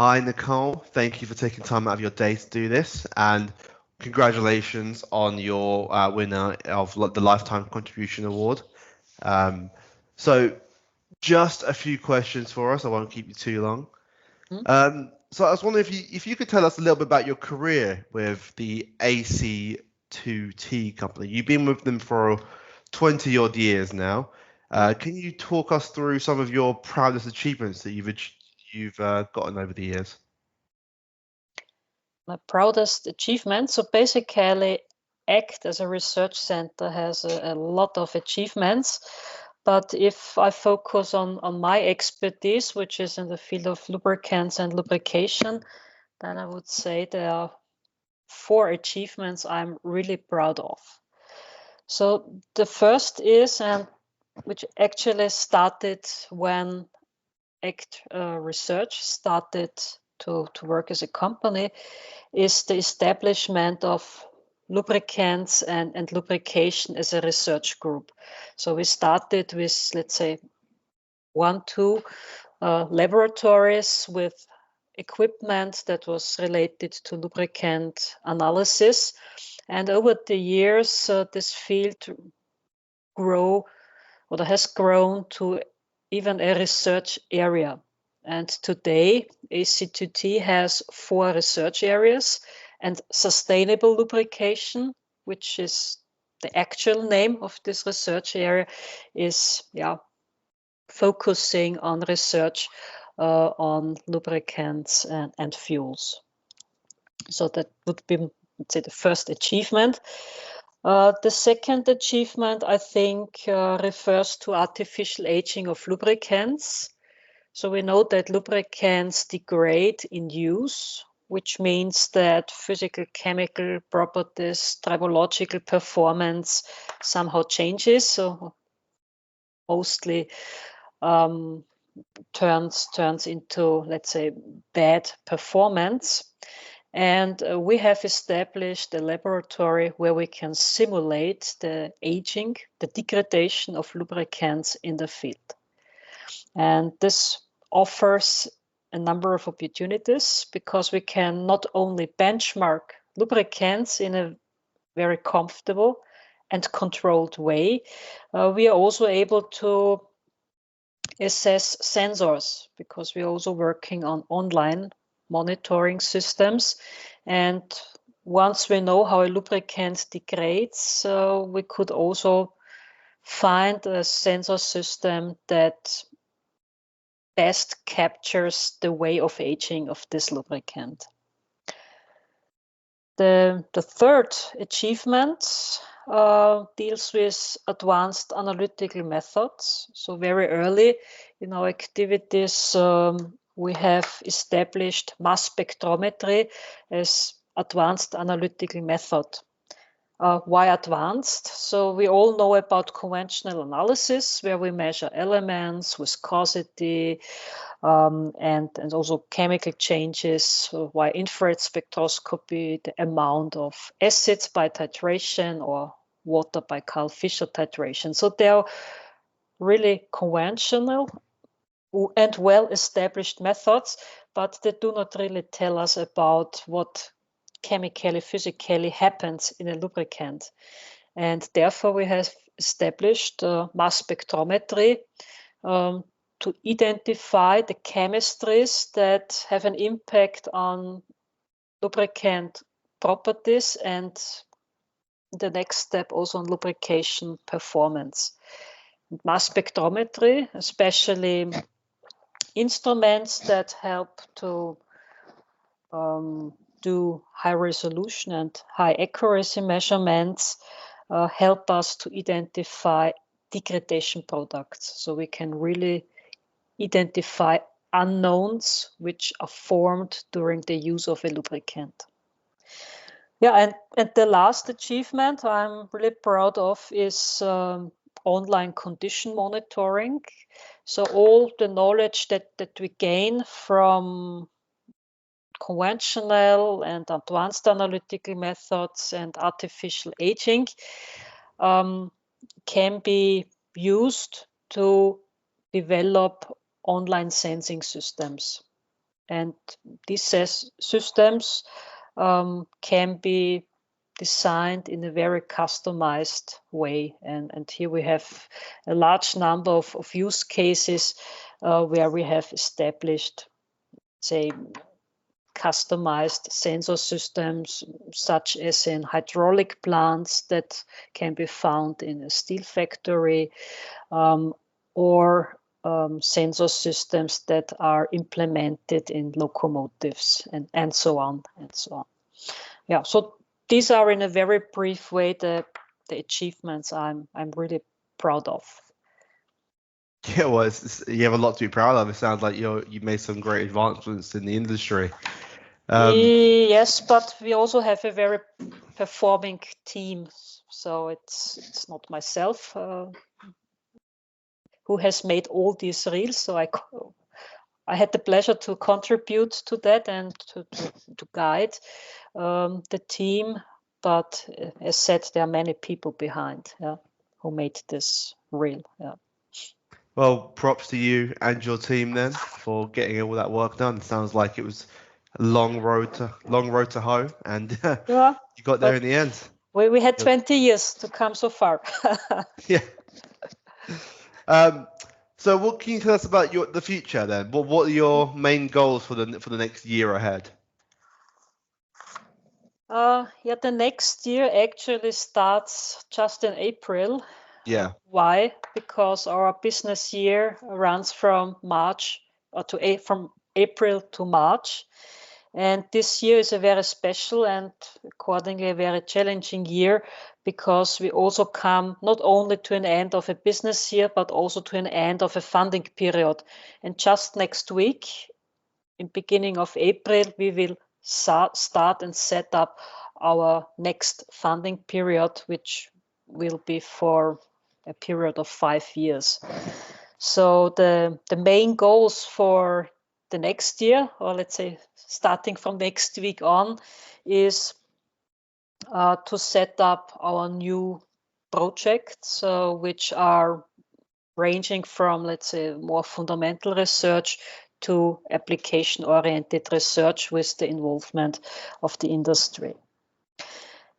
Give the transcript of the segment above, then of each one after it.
Hi, Nicole. Thank you for taking time out of your day to do this, and congratulations on your winner of the Lifetime Contribution Award. So, just a few questions for us. I won't keep you too long. So, I was wondering if you could tell us a little bit about your career with the Ac2T company. You've been with them for 20 odd years now. Can you talk us through some of your proudest achievements that you've gotten over the years? My proudest achievement. So basically, ACT as a research center has a lot of achievements. But if I focus on my expertise, which is in the field of lubricants and lubrication, then I would say there are 4 achievements I'm really proud of. So the first is, and which actually started when ACT Research started to work as a company, is the establishment of lubricants and lubrication as a research group. So we started with, let's say, 1-2 laboratories with equipment that was related to lubricant analysis. And over the years, this field has grown to even a research area. And today, Ac2T has 4 research areas, and sustainable lubrication, which is the actual name of this research area, is focusing on research on lubricants and fuels. So that would be, let's say, the first achievement. The second achievement, I think, refers to artificial aging of lubricants. So we know that lubricants degrade in use, which means that physical, chemical properties, tribological performance somehow changes. So mostly turns into, let's say, bad performance. And we have established a laboratory where we can simulate the aging, the degradation of lubricants in the field. And this offers a number of opportunities because we can not only benchmark lubricants in a very comfortable and controlled way, we are also able to assess sensors because we're also working on online monitoring systems. And once we know how a lubricant degrades, we could also find a sensor system that best captures the way of aging of this lubricant. The third achievement deals with advanced analytical methods. So very early in our activities, we have established mass spectrometry as advanced analytical method. Why advanced? So we all know about conventional analysis, where we measure elements, viscosity, and also chemical changes. So why infrared spectroscopy, the amount of acids by titration or water by Carl Fischer titration. So they are really conventional and well-established methods, but they do not really tell us about what chemically, physically happens in a lubricant. And therefore we have established mass spectrometry to identify the chemistries that have an impact on lubricant properties and the next step also on lubrication performance. Mass spectrometry, especially instruments that help to do high resolution and high accuracy measurements, help us to identify degradation products. So we can really identify unknowns which are formed during the use of a lubricant. Yeah, and the last achievement I'm really proud of is online condition monitoring. So all the knowledge that we gain from conventional and advanced analytical methods and artificial aging can be used to develop online sensing systems. And these systems can be designed in a very customized way. And here we have a large number of use cases where we have established, say, customized sensor systems, such as in hydraulic plants that can be found in a steel factory, or sensor systems that are implemented in locomotives, and so on and so on. Yeah, so these are, in a very brief way, the achievements I'm really proud of. Yeah, well, you have a lot to be proud of. It sounds like you made some great advancements in the industry. Yes, but we also have a very performing team. So it's not myself who has made all these reels. So I had the pleasure to contribute to that and to guide the team. But as said, there are many people behind, who made this reel. Yeah. Well, props to you and your team then for getting all that work done. Sounds like it was a long road to hoe, and Yeah, you got there in the end. we had 20 years to come so far. Yeah. So what can you tell us about the future then? What are your main goals for the next year ahead? Yeah, the next year actually starts just in April. Yeah. Why? Because our business year runs from April to March. And this year is a very special and accordingly a very challenging year, because we also come not only to an end of a business year, but also to an end of a funding period. And just next week, in beginning of April, we will start and set up our next funding period, which will be for a period of 5 years. So the main goals for the next year, or let's say starting from next week on, is to set up our new projects, which are ranging from, let's say, more fundamental research to application-oriented research with the involvement of the industry.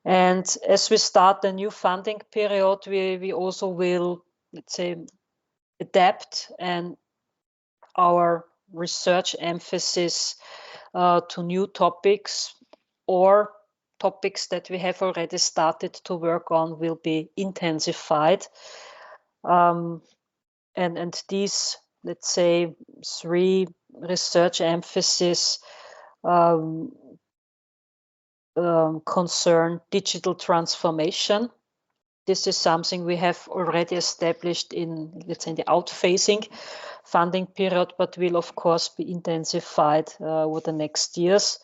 And as we start the new funding period, we also will, let's say, adapt and our research emphasis to new topics, or topics that we have already started to work on will be intensified. And these, let's say, 3 research emphases concern digital transformation. This is something we have already established in, let's say, in the outphasing funding period, but will of course be intensified over the next years.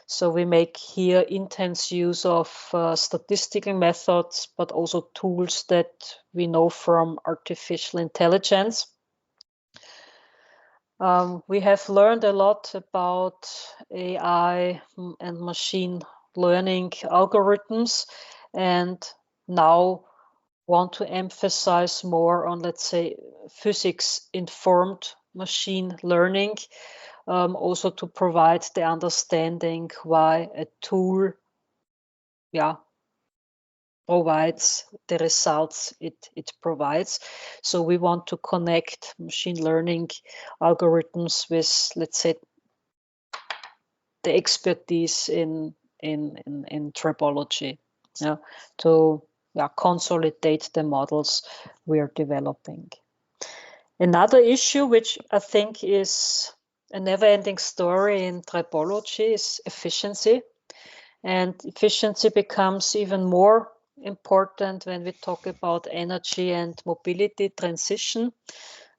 So we make here intense use of statistical methods, but also tools that we know from artificial intelligence. We have learned a lot about AI and machine learning algorithms, and now want to emphasize more on, let's say, physics-informed machine learning, also to provide the understanding why a tool provides the results it provides. So we want to connect machine learning algorithms with, let's say, the expertise in tribology, to consolidate the models we are developing. Another issue, which I think is a never-ending story in tribology, is efficiency. And efficiency becomes even more important when we talk about energy and mobility transition.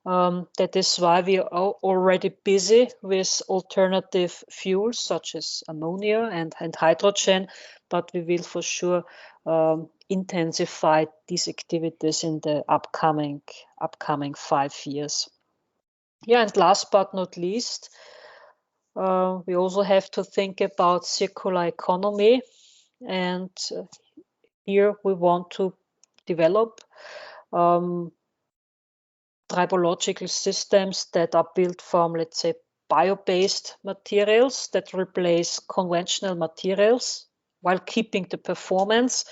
That is why we are already busy with alternative fuels such as ammonia and hydrogen, but we will for sure intensify these activities in the upcoming 5 years. Yeah, and last but not least, we also have to think about circular economy, and here we want to develop tribological systems that are built from, let's say, bio-based materials that replace conventional materials while keeping the performance,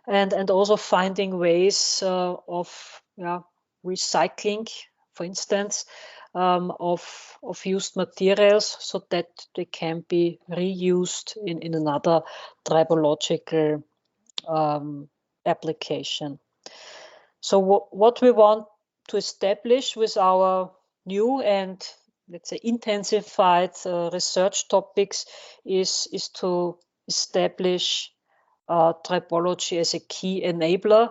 and also finding ways of recycling, for instance, of used materials so that they can be reused in another tribological application. So what we want to establish with our new and, let's say, intensified research topics is to establish tribology as a key enabler.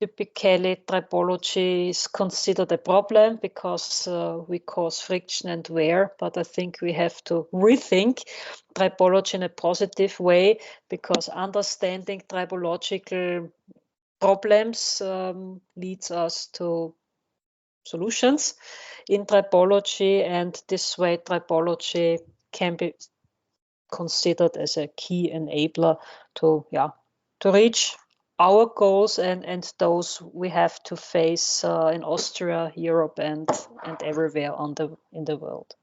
Typically, tribology is considered a problem because we cause friction and wear, but I think we have to rethink tribology in a positive way, because understanding tribological problems leads us to solutions in tribology, and this way tribology can be considered as a key enabler to reach our goals and those we have to face in Austria, Europe, and everywhere in the world.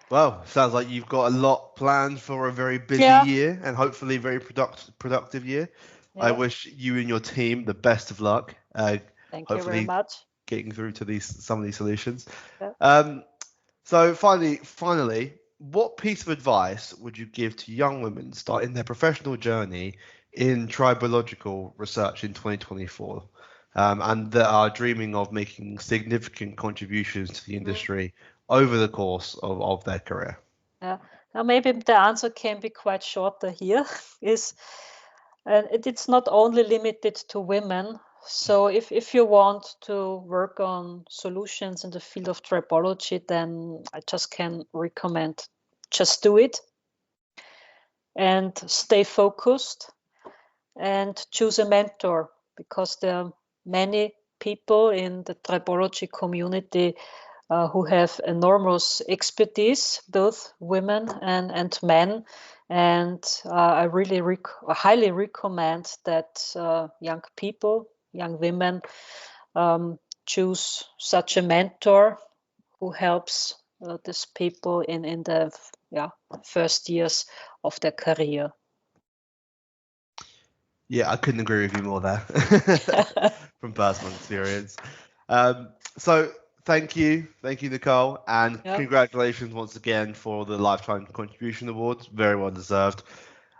Well, sounds like you've got a lot planned for a very busy year and hopefully a very productive year. Yeah. I wish you and your team the best of luck. Thank you very much. Getting through to some of these solutions. Yeah. So finally, what piece of advice would you give to young women starting their professional journey in tribological research in 2024, and that are dreaming of making significant contributions to the industry over the course of their career? Yeah. Now maybe the answer can be quite shorter here. It's not only limited to women. So if you want to work on solutions in the field of tribology, then I just can recommend just do it and stay focused and choose a mentor, because there are many people in the tribology community who have enormous expertise, both women and men. And I really highly recommend that young people, young women, choose such a mentor who helps these people in the first years of their career. Yeah, I couldn't agree with you more there from personal experience. So thank you, Nicole, and congratulations once again for the Lifetime Contribution Awards. Very well deserved.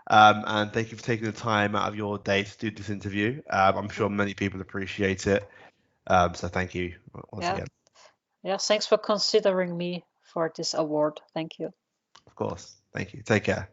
And thank you for taking the time out of your day to do this interview. I'm sure many people appreciate it. So thank you once again. Yeah, thanks for considering me for this award. Thank you. Of course. Thank you. Take care.